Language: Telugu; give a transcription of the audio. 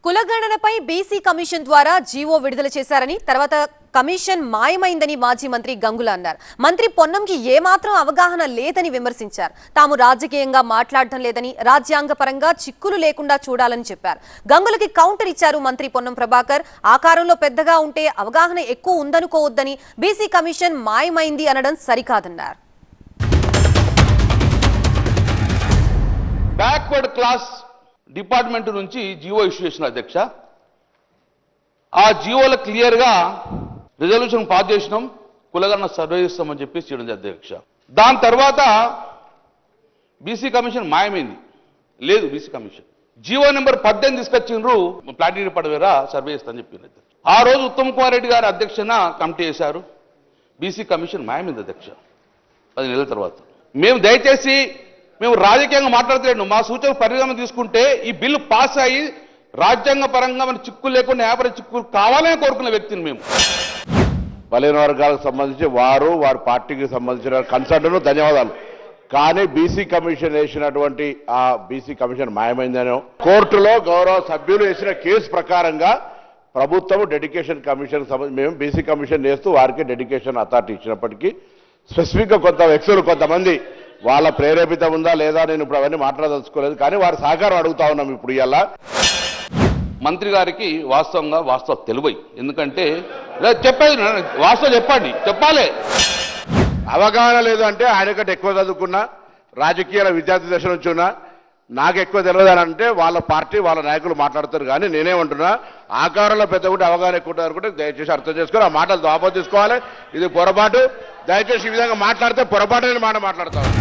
కులగణనపై బీసీ కమిషన్ ద్వారా జీవో విడుదల చేశారని తర్వాత కమిషన్ మాయమైందని మాజీ మంత్రి గంగుల అన్నారు. మంత్రి పొన్నంకి ఏమాత్రం అవగాహన లేదని విమర్శించారు. తాము రాజకీయంగా మాట్లాడటం లేదని, రాజ్యాంగపరంగా చిక్కులు లేకుండా చూడాలని చెప్పారు. గంగులకి కౌంటర్ ఇచ్చారు మంత్రి పొన్నం ప్రభాకర్. ఆకారంలో పెద్దగా ఉంటే అవగాహన ఎక్కువ ఉందనుకోవద్దని, బీసీ కమిషన్ మాయమైంది అనడం సరికాదన్నారు. బ్యాక్వర్డ్ క్లాస్ డిపార్ట్మెంట్ నుంచి జీవో ఇష్యూ చేసిన అధ్యక్ష. ఆ జీవోలో క్లియర్గా రిజల్యూషన్ పాస్ చేసినాం, కులగణన సర్వే చేస్తామని చెప్పేసి చేయడం అధ్యక్ష. దాని తర్వాత బీసీ కమిషన్ మాయమైంది, లేదు బీసీ కమిషన్. జీవో నెంబర్ 18 తీసుకొచ్చిండ్రు, ప్లాటినీ పడవేరా సర్వే చేస్తామని చెప్పింది. ఆ రోజు ఉత్తమ్ కుమార్ రెడ్డి గారి అధ్యక్షన కమిటీ వేశారు. బీసీ కమిషన్ మాయమైంది అధ్యక్ష 10 నెలల తర్వాత. దయచేసి మేము రాజకీయంగా మాట్లాడలేము. మా సూచన పరిగణన తీసుకుంటే ఈ బిల్లు పాస్ అయ్యి రాజ్యాంగ పరంగా మన చిక్కులు లేకుండా వ్యాపార చిక్కులు కావాలని కోరుకున్న వ్యక్తిని మేము. బలహీన వర్గాలకు సంబంధించి వారి పార్టీకి సంబంధించిన కన్సల్టను ధన్యవాదాలు. కానీ బీసీ కమిషన్ వేసినటువంటి ఆ బీసీ కమిషన్ మాయమైందనో, కోర్టులో గౌరవ సభ్యులు వేసిన కేసు ప్రకారంగా ప్రభుత్వం డెడికేషన్ కమిషన్ మేము బీసీ కమిషన్ వేస్తూ వారికి డెడికేషన్ అథారిటీ ఇచ్చినప్పటికీ స్పెసిఫిక్గా కొంత వ్యక్తులు కొంతమంది వాళ్ళ ప్రేరేపితం ఉందా లేదా నేను ఇప్పుడు అవన్నీ మాట్లాడదలుచుకోలేదు. కానీ వారి సహకారం అడుగుతా ఉన్నాం ఇప్పుడు. ఇలా మంత్రి గారికి వాస్తవం తెలివై, ఎందుకంటే చెప్పేది వాస్తవం చెప్పాలి. అవగాహన లేదు అంటే ఆయన కంటే ఎక్కువ చదువుకున్నా, రాజకీయాల విద్యార్థి దశ నుంచి ఉన్నా, నాకు ఎక్కువ తెలియదు అని అంటే వాళ్ళ పార్టీ వాళ్ళ నాయకులు మాట్లాడతారు. కానీ నేనేమంటున్నా, ఆకారంలో పెద్ద కూడా అవగాహన ఎక్కువ అనుకుంటే దయచేసి అర్థం చేసుకొని ఆ మాటలు దాపం తీసుకోవాలి. ఇది పొరపాటు. దయచేసి ఈ విధంగా మాట్లాడితే పొరపాటు మాట మాట్లాడతాను.